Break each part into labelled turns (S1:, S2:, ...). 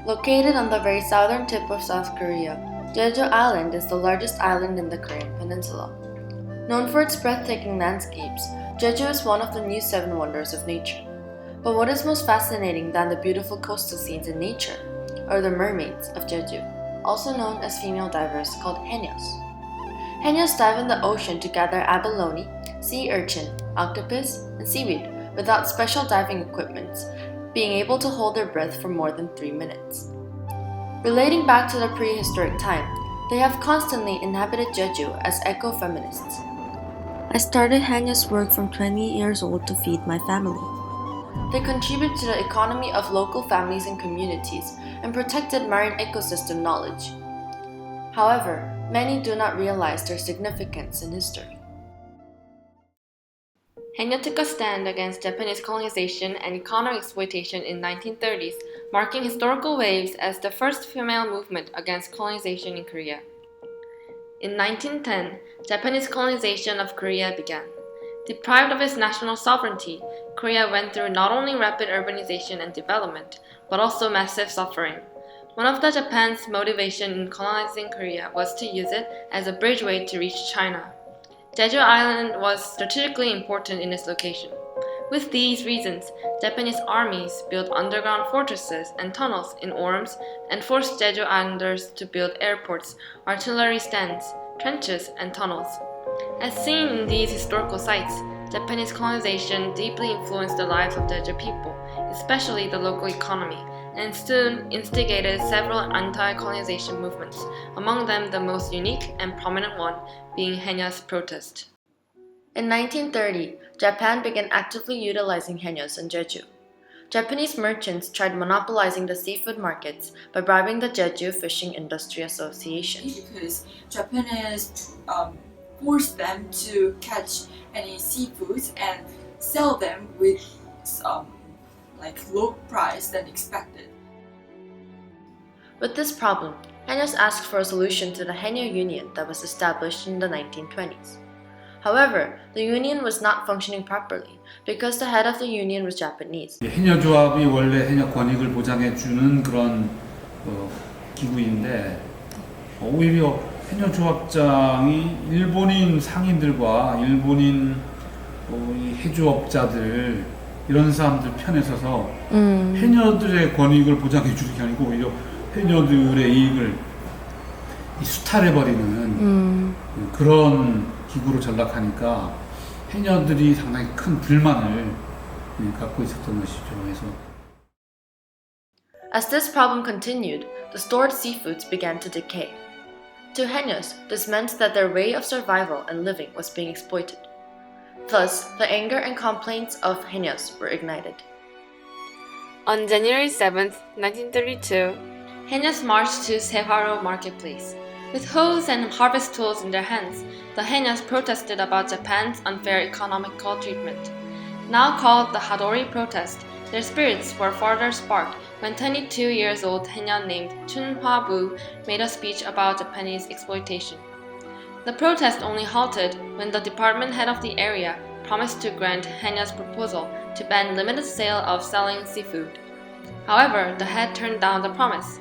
S1: Located on the very southern tip of South Korea, Jeju Island is the largest island in the Korean peninsula. Known for its breathtaking landscapes, Jeju is one of the new seven wonders of nature. But what is most fascinating than the beautiful coastal scenes in nature are the mermaids of Jeju, also known as female divers called Haenyeos. Haenyeos dive in the ocean to gather abalone, sea urchin, octopus, and seaweed without special diving equipment, being able to hold their breath for more than 3 minutes. Relating back to the prehistoric time, they have constantly inhabited Jeju as eco-feminists. I started Haenyeos work from 20 years old to feed my family. They contribute to the economy of local families and communities and protected marine ecosystem knowledge. However, many do not realize their significance in history. Haenyeo took a stand against Japanese colonization and economic exploitation in the 1930s, marking historical waves as the first female movement against colonization in Korea. In 1910, Japanese colonization of Korea began. Deprived of its national sovereignty, Korea went through not only rapid urbanization and development, but also massive suffering. One of the Japan's motivation in colonizing Korea was to use it as a bridgeway to reach China. Jeju Island was strategically important in its location. With these reasons, Japanese armies built underground fortresses and tunnels in Orms and forced Jeju Islanders to build airports, artillery stands, trenches, and tunnels. As seen in these historical sites, Japanese colonization deeply influenced the lives of the Jeju people, especially the local economy, and soon instigated several anti-colonization movements, among them the most unique and prominent one being Haenyeo's protest. In 1930, Japan began actively utilizing Haenyeos in Jeju. Japanese merchants tried monopolizing the seafood markets by bribing the Jeju Fishing Industry Association.
S2: Because Japanese forced them to catch any seafoods and sell them with low price than expected.
S1: With this problem, Haenyeos asked for a solution to the Haenyeo Union that was established in the 1920s. However, the union was not functioning properly because the head of the union was Japanese.
S3: 해녀 조합이 원래 해녀 권익을 보장해 주는 그런 기구인데 오히려 해녀 조합장이 일본인 상인들과 일본인 해주업자들 이런 사람들 편에 서서 해녀들의 권익을 보장해 주는 게 아니고 오히려 해녀들의 이익을 수탈해버리는 그런 기구로 전락하니까 해녀들이 상당히 큰 불만을 갖고 있었던 것이죠. 그래서
S1: As this problem continued, the stored seafoods began to decay. To Haenyeos, this meant that their way of survival and living was being exploited. Thus, the anger and complaints of Haenyos were ignited. On January 7, 1932, Haenyos marched to Sehwaro marketplace. With hoes and harvest tools in their hands, the Haenyos protested about Japan's unfair economical treatment. Now called the Hadori protest, their spirits were further sparked when 22 years old Haenyeo named Chun Hwa-bu made a speech about Japanese exploitation. The protest only halted when the department head of the area promised to grant Haenyeo's proposal to ban limited sale of selling seafood. However, the head turned down the promise.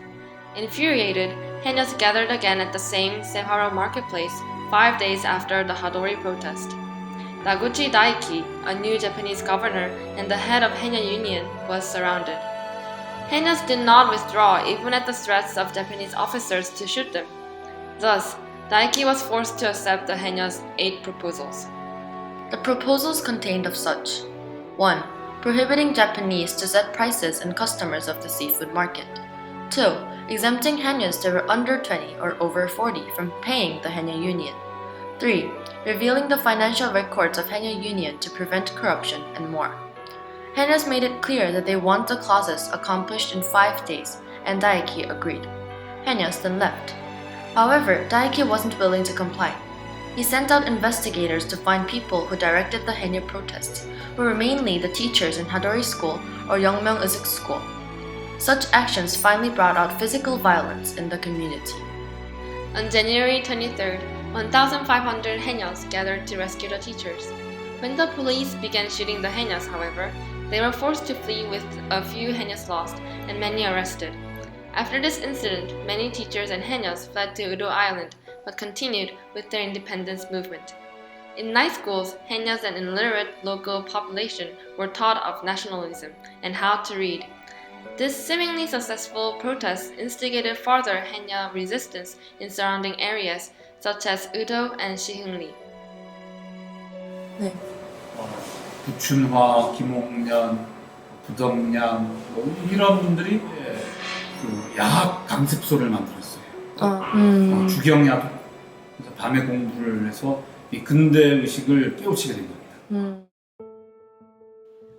S1: Infuriated, Haenyos gathered again at the same Sehwaro marketplace 5 days after the Hadori protest. Naguchi Daiki, a new Japanese governor and the head of Haenyeo Union, was surrounded. Haenyos did not withdraw even at the threats of Japanese officers to shoot them. Thus, Daiki was forced to accept the Haenyos' 8 proposals. The proposals contained of such: 1. Prohibiting Japanese to set prices and customers of the seafood market. 2. Exempting Haenyos that were under 20 or over 40 from paying the Haenyeo Union. 3. Revealing the financial records of Haenyeo Union to prevent corruption, and more. Haenyos made it clear that they want the clauses accomplished in 5 days, and Daiki agreed. Haenyos then left. However, Daiki wasn't willing to comply. He sent out investigators to find people who directed the Haenyeo protests, who were mainly the teachers in Hadori School or Yeongmyeong-eusik School. Such actions finally brought out physical violence in the community. On January 23rd, 1,500 Haenyos gathered to rescue the teachers. When the police began shooting the Haenyos, however, they were forced to flee with a few Haenyos lost and many arrested.
S4: After this incident, many teachers and Haenyeos fled to Udo Island but continued with their independence movement. In night schools, Haenyeos and illiterate local population were taught of nationalism and how to read. This seemingly successful protest instigated further Haenyeo resistance in surrounding areas such as Udo and Siheungri.
S1: 네.
S3: 부춘화, 김홍년, 부덕량 이런 분들이 그 야학 강습소를 만들었어요. 주경야도 밤에 공부를 해서 이 근대 의식을 깨우치게 된 겁니다.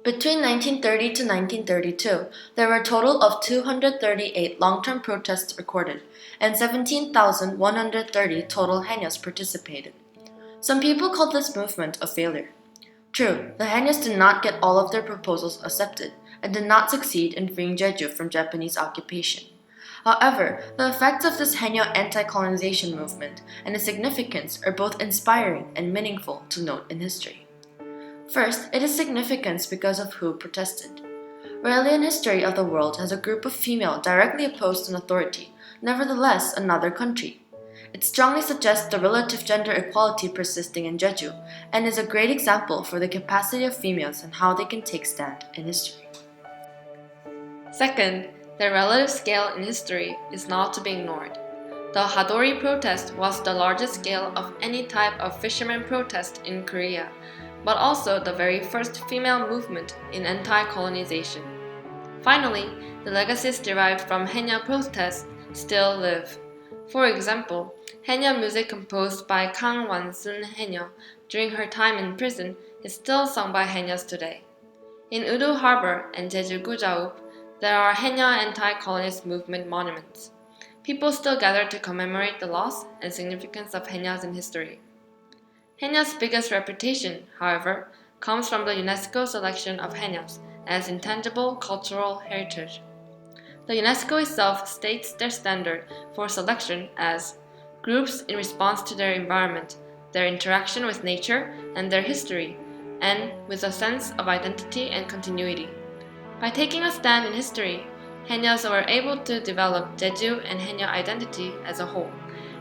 S1: Between 1930 to 1932, there were a total of 238 long-term protests recorded, and 17,130 total Haenyeos participated. Some people called this movement a failure. True, the Haenyeos did not get all of their proposals accepted, and did not succeed in freeing Jeju from Japanese occupation. However, the effects of this Haenyeo anti-colonization movement and its significance are both inspiring and meaningful to note in history. First, it is significant because of who protested. Rarely in history of the world has a group of female directly opposed an authority, nevertheless another country. It strongly suggests the relative gender equality persisting in Jeju, and is a great example for the capacity of females and how they can take stand in history.
S4: Second, the relative scale in history is not to be ignored. The Hadori protest was the largest scale of any type of fishermen protest in Korea, but also the very first female movement in anti-colonization. Finally, the legacies derived from Haenyeo protests still live. For example, Haenyeo music composed by Kang Wan-sun Haenyeo during her time in prison is still sung by Haenyeos today. In Udo Harbor and Jeju Gujaup, there are Haenyeo anti-colonist movement monuments. People still gather to commemorate the loss and significance of Haenyeos in history. Haenyeo's biggest reputation, however, comes from the UNESCO selection of Haenyeos as intangible cultural heritage. The UNESCO itself states their standard for selection as groups in response to their environment, their interaction with nature, and their history, and with a sense of identity and continuity. By taking a stand in history, Haenyeos were able to develop Jeju and Haenyeo identity as a whole,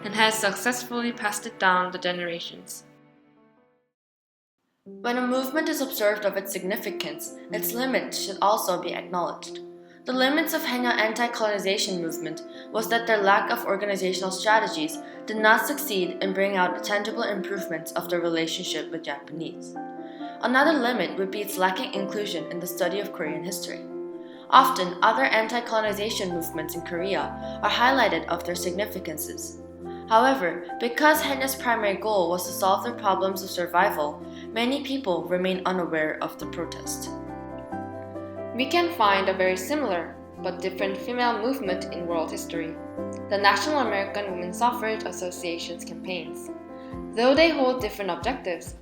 S4: and has successfully passed it down the generations.
S1: When a movement is observed of its significance, its limits should also be acknowledged. The limits of Haenyeo anti-colonization movement was that their lack of organizational strategies did not succeed in bringing out tangible improvements of their relationship with Japanese. Another limit would be its lacking inclusion in the study of Korean history. Often, other anti-colonization movements in Korea are highlighted of their significances. However, because Haenyeo's primary goal was to solve their problems of survival, many people remain unaware of the protest.
S4: We can find a very similar but different female movement in world history, the National American Women's Suffrage Association's campaigns. Though they hold different objectives,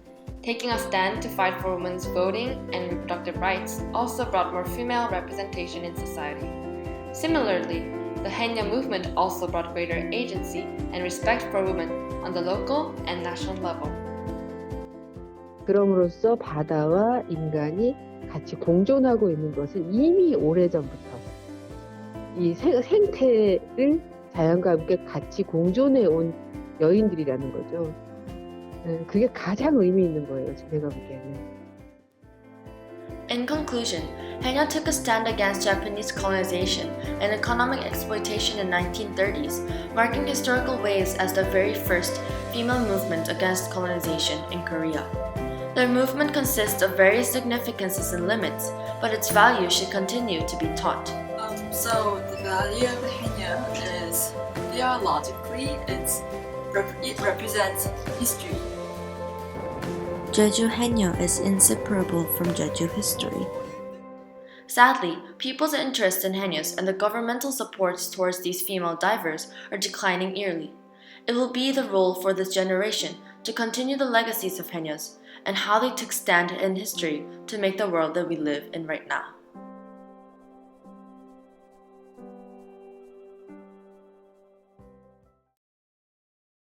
S4: taking a stand to fight for women's voting and reproductive rights also brought more female representation in society. Similarly, the Haenyeo movement also brought greater agency and respect for women on the local and national level.
S5: 그럼으로써 바다와 인간이 같이 공존하고 있는 것은 이미 오래전부터 이 생태를 자연과 함께 같이 공존해 온 여인들이라는 거죠. 그게 가장 의미 있는 거예요, 제가 보기에는.
S1: In conclusion, Haenyeo took a stand against Japanese colonization and economic exploitation in the 1930s, marking historical waves as the very first female movement against colonization in Korea. Their movement consists of various significances and limits, but its value should continue to be taught.
S2: So the value of Haenyeo is theologically, it represents history.
S1: Jeju Haenyeo is inseparable from Jeju history. Sadly, people's interest in Haenyeos and the governmental supports towards these female divers are declining yearly. It will be the role for this generation to continue the legacies of Haenyeos and how they took stand in history to make the world that we live in right now.